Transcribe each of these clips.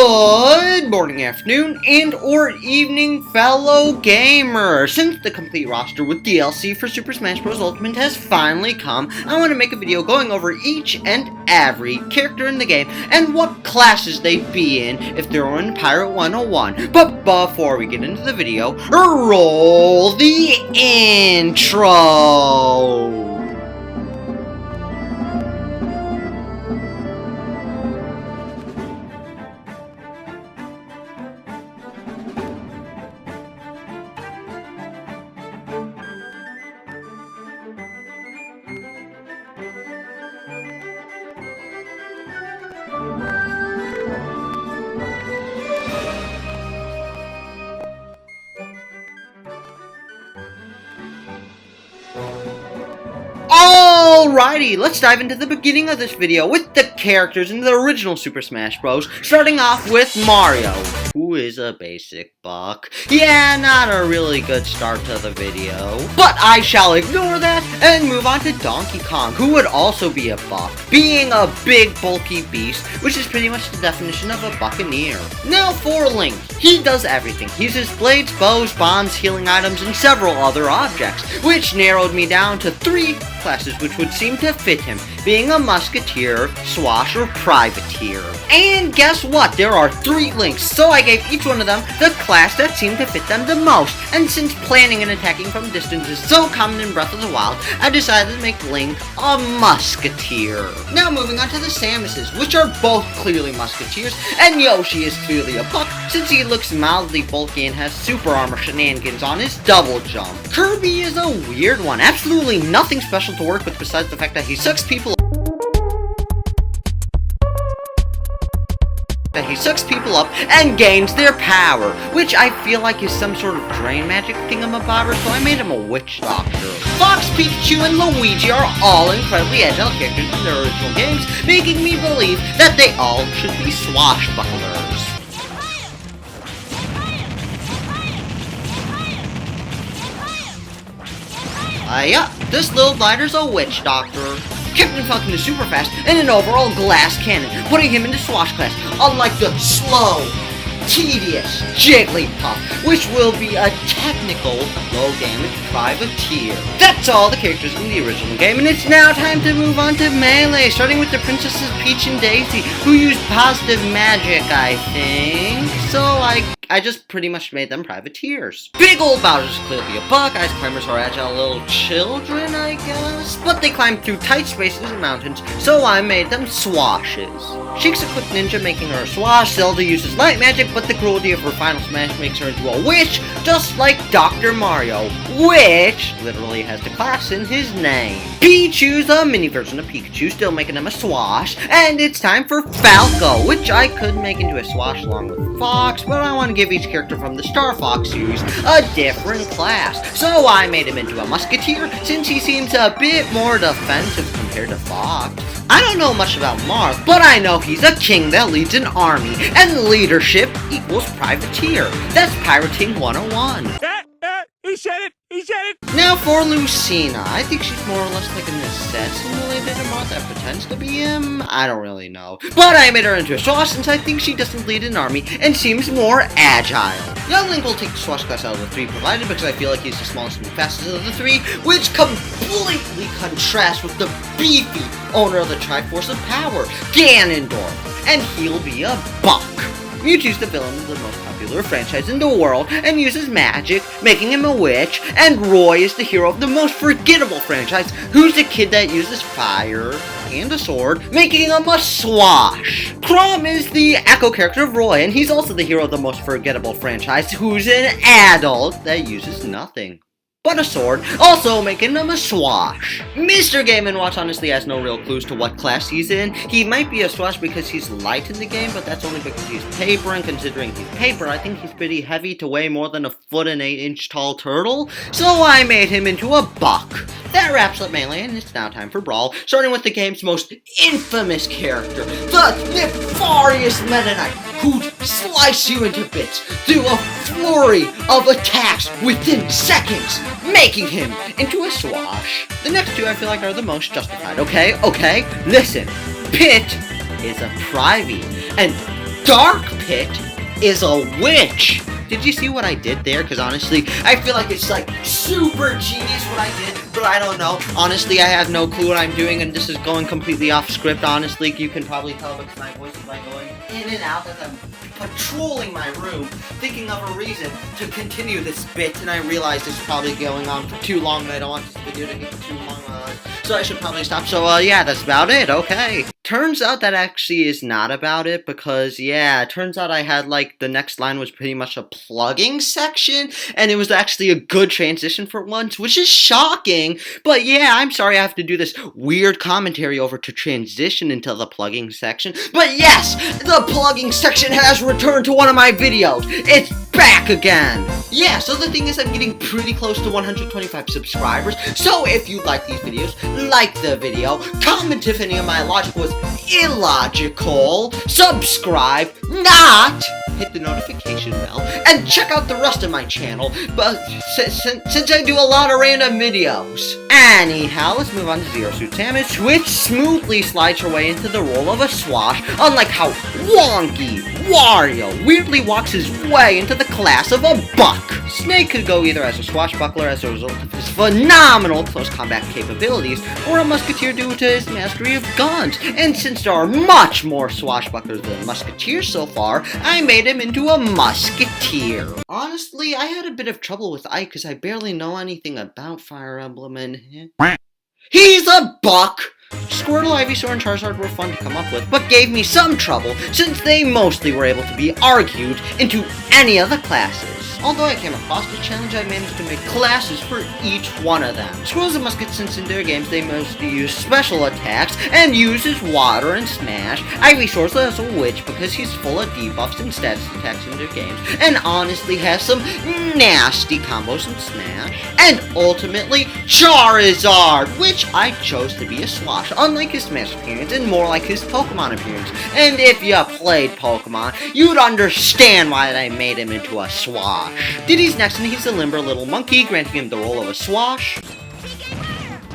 Good morning, afternoon, and or evening, fellow gamers! Since the complete roster with DLC for Super Smash Bros. Ultimate has finally come, I want to make a video going over each and every character in the game and what classes they'd be in if they were in Pirate 101. But before we get into the video, roll the intro! Alrighty, let's dive into the beginning of this video with the characters in the original Super Smash Bros. Starting off with Mario, who is a basic buck. Yeah, not a really good start to the video, but I shall ignore that and move on to Donkey Kong, who would also be a buck, being a big bulky beast, which is pretty much the definition of a buccaneer. Now for Link, he does everything. He uses blades, bows, bombs, healing items, and several other objects, which narrowed me down to 3 classes which would seem to fit him, being a musketeer, swash, or privateer. And guess what? There are 3 Links, so I gave each one of them the class that seemed to fit them the most. And since planning and attacking from distance is so common in Breath of the Wild, I decided to make Link a musketeer. Now moving on to the Samuses, which are both clearly musketeers, and Yoshi is clearly a buck since he looks mildly bulky and has super armor shenanigans on his double jump. Kirby is a weird one, absolutely nothing special to work with besides the fact that he sucks people up and gains their power, which I feel like is some sort of drain magic thingamabobber, so I made him a witch doctor. Fox, Pikachu, and Luigi are all incredibly agile characters in their original games, making me believe that they all should be swashbucklers. This little glider's a witch doctor. Captain Falcon is super fast and an overall glass cannon, putting him into Swash class, unlike the slow, tedious Jigglypuff, which will be a technical, low-damage privateer. That's all the characters in the original game, and it's now time to move on to Melee, starting with the Princesses Peach and Daisy, who use positive magic, I think. So I just pretty much made them privateers. Big ol' Bowser's clearly a buck. Ice climbers are agile little children, I guess, but they climb through tight spaces and mountains, so I made them swashes. Sheik's a quick ninja, making her a swash. Zelda uses light magic, but the cruelty of her final smash makes her into a witch, just like Dr. Mario, which literally has the class in his name. Pichu's a mini version of Pikachu, still making him a swash, and it's time for Falco, which I could make into a swash along with Fox, but I want to give each character from the Star Fox series a different class, so I made him into a musketeer since he seems a bit more defensive compared to Fox. I don't know much about Marth, but I know he's a king that leads an army, and leadership equals privateer. That's Pirating 101. He said it! He said it! Now for Lucina. I think she's more or less like an assassin related to Marth that pretends to be him. I don't really know. But I made her into a swash since I think she doesn't lead an army and seems more agile. Young Link will take the swash class out of the 3 provided because I feel like he's the smallest and fastest of the 3, which completely contrasts with the beefy owner of the Triforce of Power, Ganondorf. And he'll be a buck. Mewtwo's the villain of the most popular franchise in the world and uses magic, making him a witch, and Roy is the hero of the most forgettable franchise, who's the kid that uses fire and a sword, making him a swash. Chrom is the Echo character of Roy, and he's also the hero of the most forgettable franchise, who's an adult that uses nothing but a sword, also making him a swash. Mr. Game & Watch honestly has no real clues to what class he's in. He might be a swash because he's light in the game, but that's only because he's paper, and considering he's paper, I think he's pretty heavy to weigh more than a 1.8-inch tall turtle, so I made him into a buck. That wraps up Melee, and it's now time for Brawl, starting with the game's most infamous character, the nefarious Meta Knight, who'd slice you into bits through a flurry of attacks within seconds, making him into a swash. The next 2 I feel like are the most justified, okay? Listen, Pit is a private, and Dark Pit is a witch. Did you see what I did there? Because honestly, I feel like it's like super genius what I did, but I don't know. Honestly, I have no clue what I'm doing, and this is going completely off script. Honestly, you can probably tell because my voice is like going in and out as I'm patrolling my room, thinking of a reason to continue this bit, and I realize this is probably going on for too long, and I don't want this video to get too long, so I should probably stop. So, yeah, that's about it. Okay. Turns out that actually is not about it, because, yeah, it turns out I had, like, the next line was pretty much a plugging section, and it was actually a good transition for once, which is shocking, but yeah, I'm sorry I have to do this weird commentary over to transition into the plugging section, but yes, the plugging section has returned to one of my videos. It's back again. Yeah, so the thing is, I'm getting pretty close to 125 subscribers, so if you like these videos, like the video, comment if any of my logic was illogical, subscribe, not, hit the notification bell, and check out the rest of my channel, but since I do a lot of random videos. Anyhow, let's move on to Zero Suit Samus, which smoothly slides her way into the role of a Swash, unlike how wonky Wario weirdly walks his way into the class of a Buck. Snake could go either as a swashbuckler as a result of his phenomenal close combat capabilities, or a musketeer due to his mastery of guns, and since there are much more swashbucklers than musketeers so far, I made him into a musketeer. Honestly, I had a bit of trouble with Ike because I barely know anything about Fire Emblem, and he's a Buck! Squirtle, Ivysaur, and Charizard were fun to come up with, but gave me some trouble since they mostly were able to be argued into any of the classes. Although I came across the challenge, I managed to make classes for each one of them. Squirrel's a musket since in their games they mostly use special attacks and uses water and smash. Ivysaur's as a witch because he's full of debuffs and status attacks in their games, and honestly has some nasty combos in Smash. And ultimately, Charizard, which I chose to be a Swash, unlike his Smash appearance and more like his Pokemon appearance. And if you played Pokemon, you'd understand why I made him into a Swash. Diddy's next, and he's a limber little monkey, granting him the role of a Swash.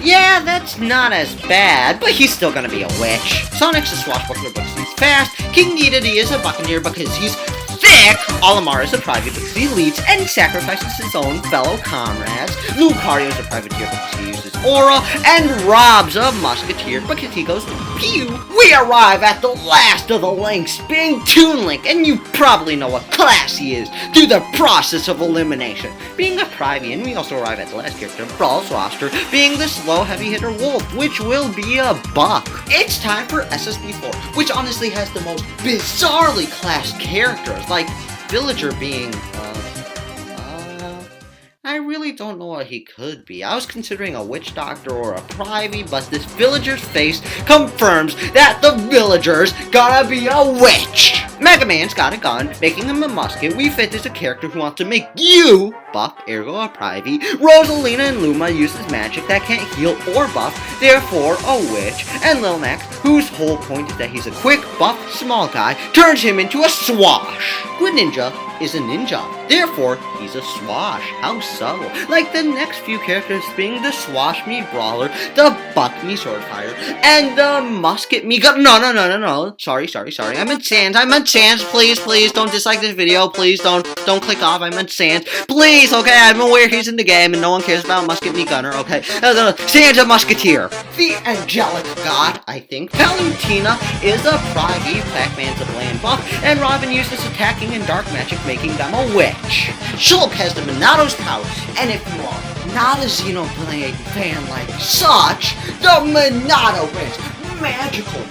Yeah, that's not as bad, but he's still gonna be a witch. Sonic's a swashbuckler because he's fast. King Dedede is a buccaneer because he's thick. Olimar is a private because he leads and sacrifices his own fellow comrades. Lucario is a privateer because he uses aura, and Rob's a musketeer because he goes pew. We arrive at the last of the links, being Toon Link, and you probably know what class he is through the process of elimination. Being a private, and we also arrive at the last character, Brawl's roster, being the slow heavy hitter Wolf, which will be a Buck. It's time for SSB4, which honestly has the most bizarrely classed characters, like Villager being, I really don't know what he could be. I was considering a witch doctor or a privy, but this villager's face confirms that the villager's gonna be a witch. Mega Man's got a gun, making him a musket. Wii Fit is a character who wants to make you buff, ergo a privy. Rosalina and Luma uses magic that can't heal or buff, therefore a witch. And Lil Max, whose whole point is that he's a quick, buff, small guy, turns him into a Swash. Greninja is a ninja, therefore he's a Swash. How so? Like the next few characters being the Swash me Brawler, the Buck me Swordfire, and the Musket me Gun. No. Sorry. I meant Sans. Please, don't dislike this video. Please don't click off. I meant Sans. Please, okay, I'm aware he's in the game and no one cares about Musket me Gunner, okay? Sans a Musketeer. The Angelic God, I think. Palutena is a privy, Pac-Man's a bland buff, and Robin uses attacking and dark magic, making them a witch. Shulk has the Monato's power, and if you are not a Xenoblade fan like such, the Monato grants magical,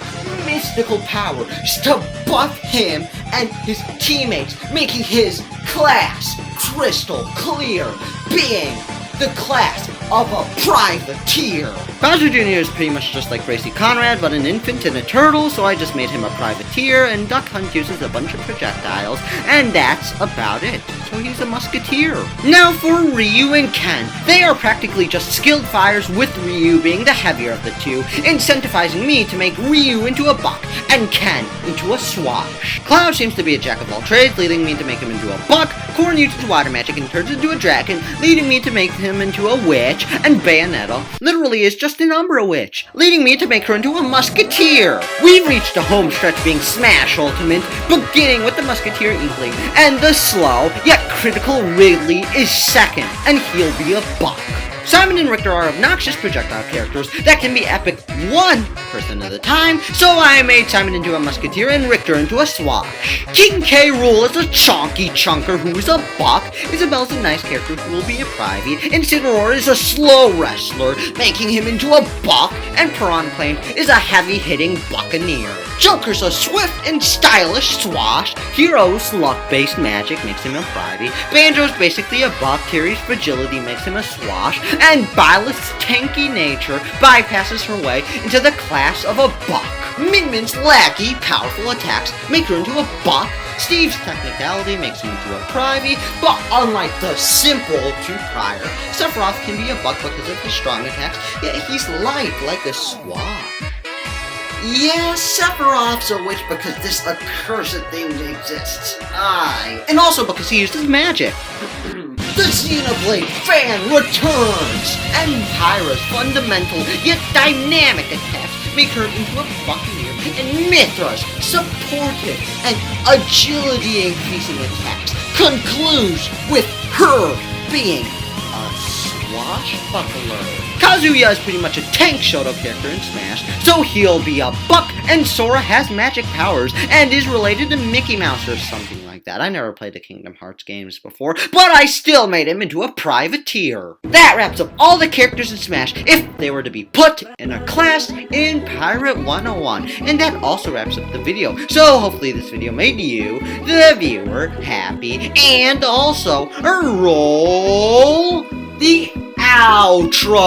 mystical power to buff him and his teammates, making his class crystal clear, being the class of a privateer. Bowser Jr. is pretty much just like Gracie Conrad, but an infant and a turtle, so I just made him a privateer, and Duck Hunt uses a bunch of projectiles, and that's about it. So he's a musketeer. Now for Ryu and Ken. They are practically just skilled fires, with Ryu being the heavier of the two, incentivizing me to make Ryu into a Buck, and Ken into a Swash. Cloud seems to be a jack of all trades, leading me to make him into a Buck. Corn uses water magic and turns into a dragon, leading me to make him into a witch, and Bayonetta literally is just just an Umbra Witch, leading me to make her into a Musketeer. We've reached a home stretch being Smash Ultimate, beginning with the Musketeer Inkling, and the slow, yet critical Ridley is second, and he'll be a buck. Simon and Richter are obnoxious projectile characters that can be epic 1% of the time, so I made Simon into a Musketeer and Richter into a Swash. King K. Rool is a chonky chunker who is a buck, Isabel's a nice character who will be a private, Incineroar is a slow wrestler, making him into a buck, and Piranha Plane is a heavy-hitting buccaneer. Joker's a swift and stylish Swash, Hero's luck-based magic makes him a private, Banjo's basically a buck, Terry's fragility makes him a Swash, and Byleth's tanky nature bypasses her way into the class of a buck. Min-Min's laggy, powerful attacks make her into a buck, Steve's technicality makes him into a private, but unlike the simple two prior, Sephiroth can be a buck because of his strong attacks, yet he's light like a Swash. Yeah, Sephiroth's a witch because this accursed thing exists. And also because he uses magic. The Xenoblade fan returns! And Pyra's fundamental yet dynamic attacks make her into a buccaneer, and Mithra's supportive and agility increasing attacks concludes with her being a swashbuckler. Kazuya is pretty much a tank Shoto character in Smash, so he'll be a buck, and Sora has magic powers and is related to Mickey Mouse or something like that. I never played the Kingdom Hearts games before, but I still made him into a privateer. That wraps up all the characters in Smash if they were to be put in a class in Pirate 101, and that also wraps up the video. So hopefully this video made you, the viewer, happy, and also roll the outro.